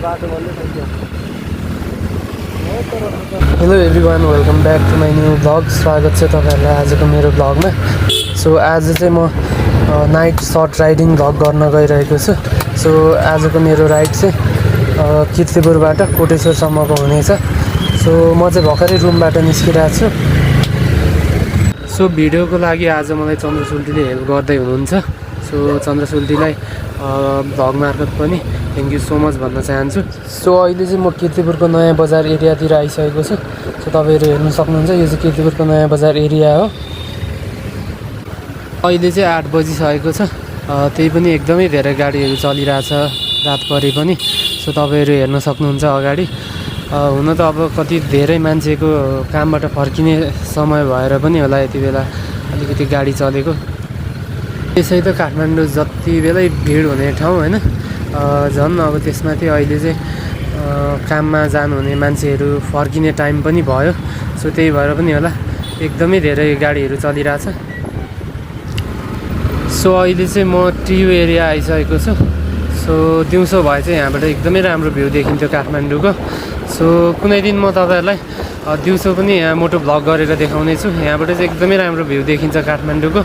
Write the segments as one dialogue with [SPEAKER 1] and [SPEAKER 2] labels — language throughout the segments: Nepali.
[SPEAKER 1] Hello everyone, welcome back to my new vlog. स्वागत छ तपाईँहरूलाई आजको मेरो भ्लगमा। सो आज चाहिँ म नाइट सर्ट राइडिङ भ्लग गर्न गइरहेको छु। सो आजको मेरो राइड चाहिँ किर्तिपुरबाट कोटेश्वरसम्मको हुनेछ। सो म चाहिँ भर्खरै रुमबाट निस्किरहेको छु। सो भिडियोको लागि आज मलाई चन्द्रसुल्टीले हेल्प गर्दै हुनुहुन्छ। सो चन्द्रसुल्टीलाई भ्लग मार्फत पनि थ्याङ्क यू सो मच भन्न चाहन्छु। सो अहिले चाहिँ म किर्तिपुरको नयाँ बजार एरियातिर आइसकेको छु। सो तपाईँहरू हेर्नु सक्नुहुन्छ, यो चाहिँ किर्तिपुरको नयाँ बजार एरिया हो। अहिले चाहिँ 8 बजिसकेको छ। त्यही पनि एकदमै धेरै गाडीहरू चलिरहेछ रात परे पनि। सो तपाईँहरू हेर्न सक्नुहुन्छ अगाडि। हुन त अब कति धेरै मान्छेको कामबाट फर्किने समय भएर पनि होला यति बेला अलिकति गाडी चलेको। त्यसै त काठमाडौँ जति बेलै भिड हुने ठाउँ होइन, झन् अब त्यसमाथि अहिले चाहिँ काममा जानुहुने मान्छेहरू फर्किने टाइम पनि भयो। सो त्यही भएर पनि होला एकदमै धेरै गाडीहरू चलिरहेछ। सो अहिले चाहिँ म टियु एरिया आइसकेको छु। सो दिउँसो भए चाहिँ यहाँबाट एकदमै राम्रो भ्यू देखिन्थ्यो काठमाडौँको। सो कुनै दिन म तपाईँहरूलाई दिउँसो पनि यहाँ मोटो भ्लग गरेर देखाउने छु। यहाँबाट चाहिँ एकदमै राम्रो भ्यू देखिन्छ काठमाडौँको।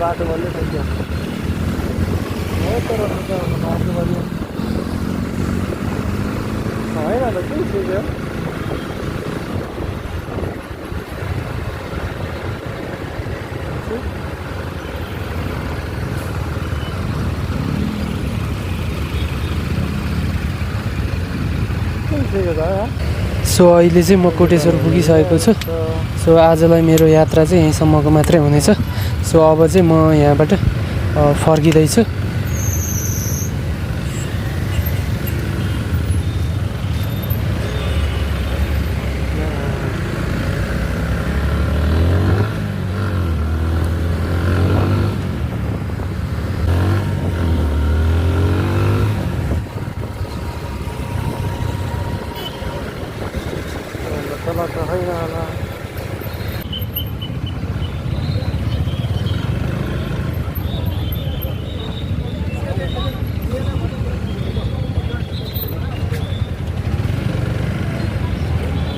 [SPEAKER 1] बाटो बन्दै सक्यो हो, तर बाटो बन्यो होइन त के सिक्यो। सो अहिले चाहिँ म कोटेश्वर पुगिसकेको छु। सो आजलाई मेरो यात्रा चाहिँ यहीँसम्मको मात्रै हुनेछ। सो अब चाहिँ म यहाँबाट फर्किँदैछु।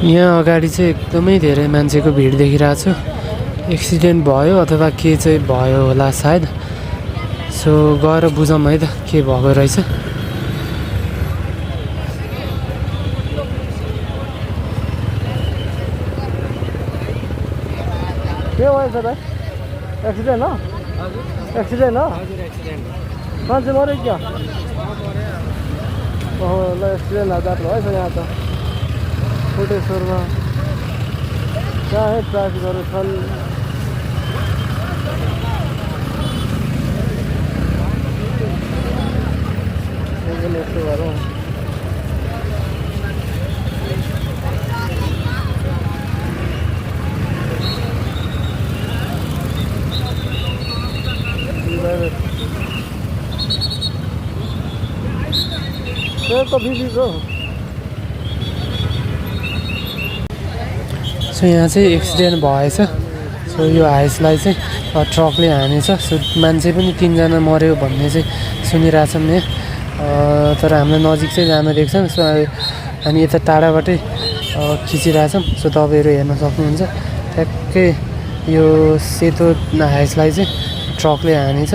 [SPEAKER 1] यहाँ अगाडि चाहिँ एकदमै धेरै मान्छेको भिड देखिरहेको छु। एक्सिडेन्ट भयो अथवा के चाहिँ भयो होला सायद। सो गएर बुझौँ है त के भएको रहेछ। के भएछ भाइ? एक्सिडेन्ट हो? एक्सिडेन्ट हो? मान्छे मऱ्यो क्या? ओहो, ल एक्सिडेन्ट जानु भएछ यहाँ त कोटेश्वरमा। कहाँ ट्राफिकहरू छन्। यस्तो गरौँ। सो यहाँ चाहिँ एक्सिडेन्ट भएछ सो यो हाइसलाई चाहिँ ट्रकले हानेछ सो मान्छे पनि 3 जना मर्यो भन्ने चाहिँ सुनिरहेछौँ यहाँ तर हामीलाई नजिक चाहिँ जान दिएको छैन सो हामी यता टाढाबाटै खिचिरहेछौँ सो तपाईँहरू हेर्न सक्नुहुन्छ ठ्याक्कै यो सेतो हाइसलाई चाहिँ ट्रकले हानेछ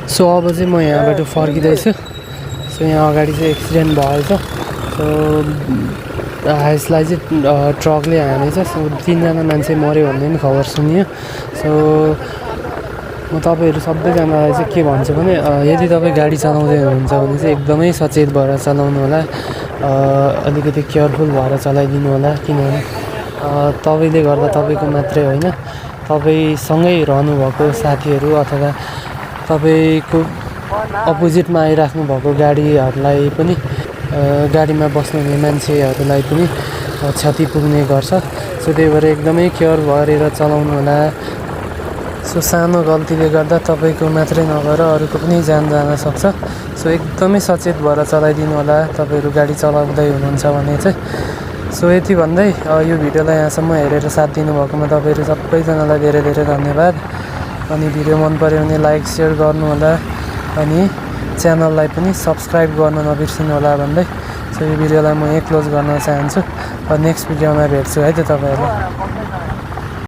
[SPEAKER 1] सो अब चाहिँ म यहाँबाट फर्किँदैछु सो यहाँ अगाडि चाहिँ एक्सिडेन्ट भएछ सो हाइसलाई चाहिँ ट्रकले हानेछ सो 3 जना मान्छे मऱ्यो भन्ने पनि खबर सुनियो सो म तपाईँहरू सबैजनालाई चाहिँ के भन्छु भने यदि तपाईँ गाडी चलाउँदै हुनुहुन्छ भने चाहिँ एकदमै सचेत भएर चलाउनु होला अलिकति केयरफुल भएर चलाइदिनु होला किनभने तपाईँले गर्दा तपाईँको मात्रै होइन तपाईँसँगै रहनुभएको साथीहरू अथवा तपाईँको अपोजिटमा आइराख्नु भएको गाडीहरूलाई पनि गाडीमा बस्नुहुने मान्छेहरूलाई पनि क्षति पुग्ने गर्छ सो त्यही भएर एकदमै केयर गरेर चलाउनु होला सो सानो गल्तीले गर्दा तपाईँको मात्रै नभएर अरूको पनि ज्यान जान सक्छ सो एकदमै सचेत भएर चलाइदिनु होला तपाईँहरू गाडी चलाउँदै हुनुहुन्छ भने चाहिँ सो यति भन्दै यो भिडियोलाई यहाँसम्म हेरेर साथ दिनुभएकोमा तपाईँहरू सबैजनालाई धेरै धेरै धन्यवाद अनि भिडियो मन पर्यो भने लाइक सेयर गर्नु होला अनि च्यानललाई पनि सब्स्क्राइब गर्न नबिर्सिनु होला भन्दै सो यो भिडियोलाई म यहीँ क्लोज गर्न चाहन्छु नेक्स्ट भिडियोमा भेट्छु है त तपाईँहरूलाई